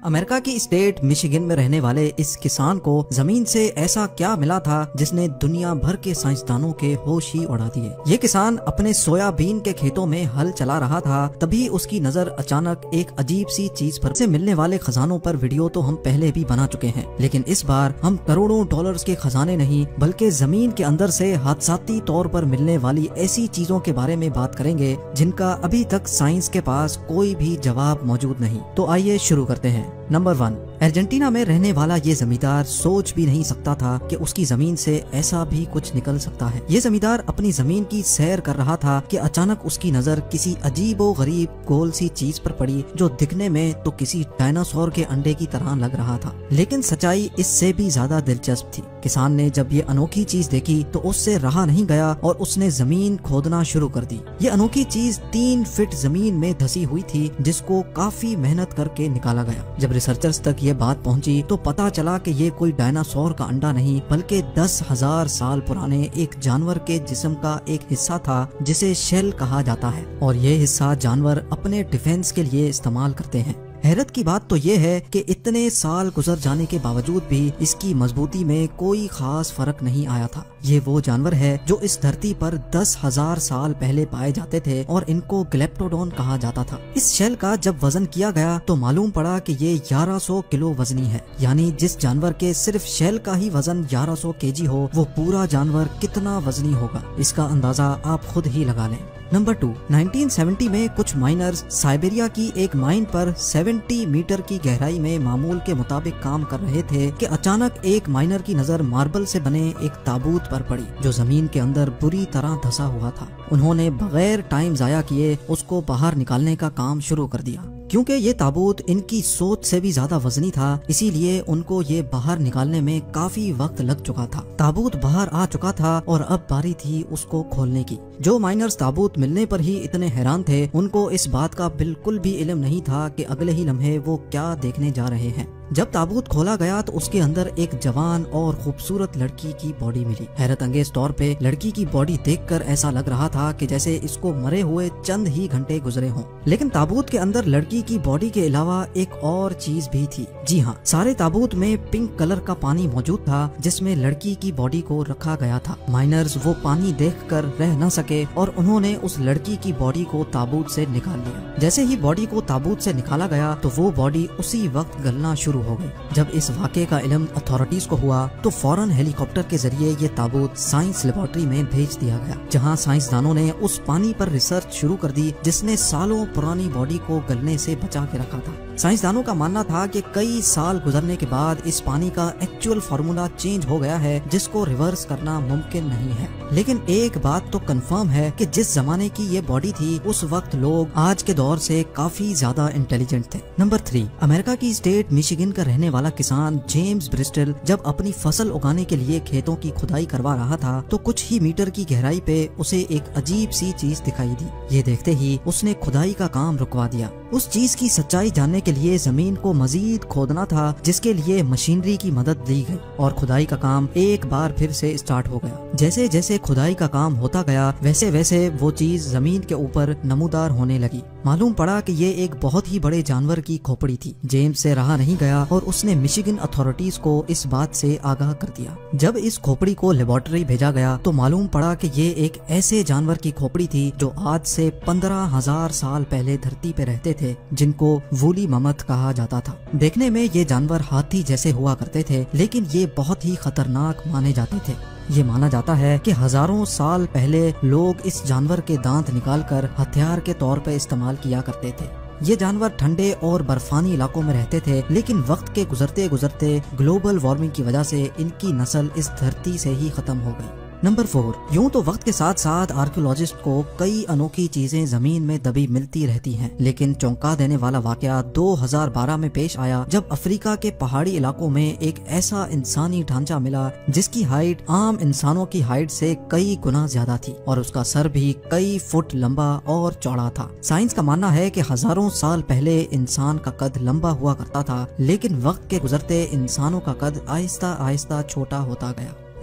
امریکہ کی state Michigan میں رہنے والے اس کسان کو زمین سے ایسا کیا ملا تھا جس نے دنیا بھر کے سائنسدانوں کے ہوش ہی اڑا دیے۔ یہ کسان اپنے سویا بین کے کھیتوں میں ہل چلا رہا تھا، تبھی اس کی نظر اچانک ایک عجیب سی چیز پر سے ملنے والے خزانوں پر ویڈیو تو ہم پہلے بھی بنا چکے ہیں، لیکن اس بار ہم کروڑوں ڈالرز کے خزانے نہیں بلکہ زمین کے اندر سے حادثاتی طور پر ملنے والی ایسی چیزوں کے بارے میں بات کریں گے جن کا ابھی تک سائنس کے پاس کوئی بھی جواب موجود نہیں۔ تو آئیے شروع کرتے ہیں۔ نمبر 1، ارجنٹینا میں رہنے والا یہ زمیندار سوچ بھی نہیں سکتا تھا کہ اس کی زمین سے ایسا بھی کچھ نکل سکتا ہے۔ یہ زمیندار اپنی زمین کی سیر کر رہا تھا کہ اچانک اس کی نظر کسی عجیب و غریب گول سی چیز پر پڑی جو دکھنے میں تو کسی ڈائناسور کے انڈے کی طرح لگ رہا تھا، لیکن سچائی اس سے بھی زیادہ دلچسپ تھی۔ کسان نے جب یہ انوکھی چیز دیکھی تو اس سے رہا نہیں گیا اور اس نے زمین کھودنا شروع کر دی۔ یہ انوکھی چیز 3 فٹ زمین میں دھسی ہوئی تھی جس کو کافی محنت کر کے نکالا گیا۔ جب ریسرچرز تک یہ بات پہنچی تو پتا چلا کہ یہ کوئی ڈائناسور کا انڈا نہیں بلکہ 10,000 سال پرانے ایک جانور کے جسم کا ایک حصہ تھا جسے شیل کہا جاتا ہے، اور یہ حصہ جانور اپنے ڈیفنس کے لیے استعمال کرتے ہیں۔ حیرت کی بات تو یہ ہے کہ اتنے سال گزر جانے کے باوجود بھی اس کی مضبوطی میں کوئی خاص فرق نہیں آیا تھا۔ یہ وہ جانور ہے جو اس دھرتی پر 10,000 سال پہلے پائے جاتے تھے اور ان کو گلیپٹوڈون کہا جاتا تھا۔ اس شیل کا جب وزن کیا گیا تو معلوم پڑا کہ یہ 1100 کلو وزنی ہے، یعنی جس جانور کے صرف شیل کا ہی وزن 1100 kg ہو وہ پورا جانور کتنا وزنی ہوگا، اس کا اندازہ آپ خود ہی لگا لیں۔ نمبر 2، 1970 میں کچھ مائنرز سائبیریا کی ایک مائن پر 70 میٹر کی گہرائی میں معمول کے مطابق کام کر رہے تھے کہ اچانک ایک مائنر کی نظر ماربل سے بنے ایک تابوت پر پڑی جو زمین کے اندر بری طرح دھسا ہوا تھا۔ انہوں نے بغیر ٹائم ضائع کیے اس کو باہر نکالنے کا کام شروع کر دیا۔ کیونکہ یہ تابوت ان کی سوچ سے بھی زیادہ وزنی تھا، اسی لیے ان کو یہ باہر نکالنے میں کافی وقت لگ چکا تھا۔ تابوت باہر آ چکا تھا اور اب باری تھی اس کو کھولنے کی۔ جو مائنرز تابوت ملنے پر ہی اتنے حیران تھے، ان کو اس بات کا بالکل بھی علم نہیں تھا کہ اگلے ہی لمحے وہ کیا دیکھنے جا رہے ہیں۔ جب تابوت کھولا گیا تو اس کے اندر ایک جوان اور خوبصورت لڑکی کی باڈی ملی۔ حیرت انگیز طور پہ لڑکی کی باڈی دیکھ کر ایسا لگ رہا تھا کہ جیسے اس کو مرے ہوئے چند ہی گھنٹے گزرے ہوں، لیکن تابوت کے اندر لڑکی کی باڈی کے علاوہ ایک اور چیز بھی تھی۔ جی ہاں، سارے تابوت میں پنک کلر کا پانی موجود تھا جس میں لڑکی کی باڈی کو رکھا گیا تھا۔ مائنرز وہ پانی دیکھ کر رہ نہ سکے اور انہوں نے اس لڑکی کی باڈی کو تابوت سے نکال لیا۔ جیسے ہی باڈی کو تابوت سے نکالا گیا تو وہ باڈی اسی وقت گلنا شروع ہو گئی۔ جب اس واقعے کا علم اتھارٹیز کو ہوا تو فوراً ہیلی کاپٹر کے ذریعے یہ تابوت سائنس لیبارٹری میں بھیج دیا گیا، جہاں سائنسدانوں نے اس پانی پر ریسرچ شروع کر دی جس نے سالوں پرانی باڈی کو گلنے سے بچا کے رکھا تھا۔ سائنسدانوں کا ماننا تھا کہ کئی سال گزرنے کے بعد اس پانی کا ایکچوئل فارمولا چینج ہو گیا ہے جس کو ریورس کرنا ممکن نہیں ہے، لیکن ایک بات تو کنفرم ہے کہ جس زمانے کی یہ باڈی تھی اس وقت لوگ آج کے دور سے کافی زیادہ انٹیلیجنٹ تھے۔ نمبر 3، امریکہ کی اسٹیٹ مشیگن کا رہنے والا کسان جیمز برسٹل جب اپنی فصل اگانے کے لیے کھیتوں کی کھدائی کروا رہا تھا تو کچھ ہی میٹر کی گہرائی پہ اسے ایک عجیب سی چیز دکھائی دی۔ یہ دیکھتے ہی اس نے کھدائی کا کام رکوا دیا۔ اس چیز کی سچائی جاننے کے لیے زمین کو مزید کھودنا تھا، جس کے لیے مشینری کی مدد لی گئی اور کھدائی کا کام ایک بار پھر سے اسٹارٹ ہو گیا۔ جیسے جیسے کھدائی کا کام ہوتا گیا ویسے ویسے وہ چیز زمین کے اوپر نمودار ہونے لگی۔ معلوم پڑا کہ یہ ایک بہت ہی بڑے جانور کی کھوپڑی تھی۔ جیمز سے رہا نہیں گیا اور اس نے مشیگن اتھارٹیز کو اس بات سے آگاہ کر دیا۔ جب اس کھوپڑی کو لیبارٹری بھیجا گیا تو معلوم پڑا کہ یہ ایک ایسے جانور کی کھوپڑی تھی جو آج سے 15,000 سال پہلے دھرتی پہ رہتے تھے، جن کو وولی ممت کہا جاتا تھا۔ دیکھنے میں یہ جانور ہاتھی جیسے ہوا کرتے تھے، لیکن یہ بہت ہی خطرناک مانے جاتے تھے۔ یہ مانا جاتا ہے کہ ہزاروں سال پہلے لوگ اس جانور کے دانت نکال کر ہتھیار کے طور پر استعمال کیا کرتے تھے۔ یہ جانور ٹھنڈے اور برفانی علاقوں میں رہتے تھے، لیکن وقت کے گزرتے گزرتے گلوبل وارمنگ کی وجہ سے ان کی نسل اس دھرتی سے ہی ختم ہو گئی۔ نمبر 4، یوں تو وقت کے ساتھ ساتھ آرکیولوجسٹ کو کئی انوکھی چیزیں زمین میں دبی ملتی رہتی ہیں، لیکن چونکا دینے والا واقعہ 2012 میں پیش آیا جب افریقہ کے پہاڑی علاقوں میں ایک ایسا انسانی ڈھانچہ ملا جس کی ہائٹ عام انسانوں کی ہائٹ سے کئی گنا زیادہ تھی اور اس کا سر بھی کئی فٹ لمبا اور چوڑا تھا۔ سائنس کا ماننا ہے کہ ہزاروں سال پہلے انسان کا قد لمبا ہوا کرتا تھا، لیکن وقت کے گزرتے انسانوں کا قد آہستہ آہستہ چھوٹا ہوتا گیا۔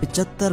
75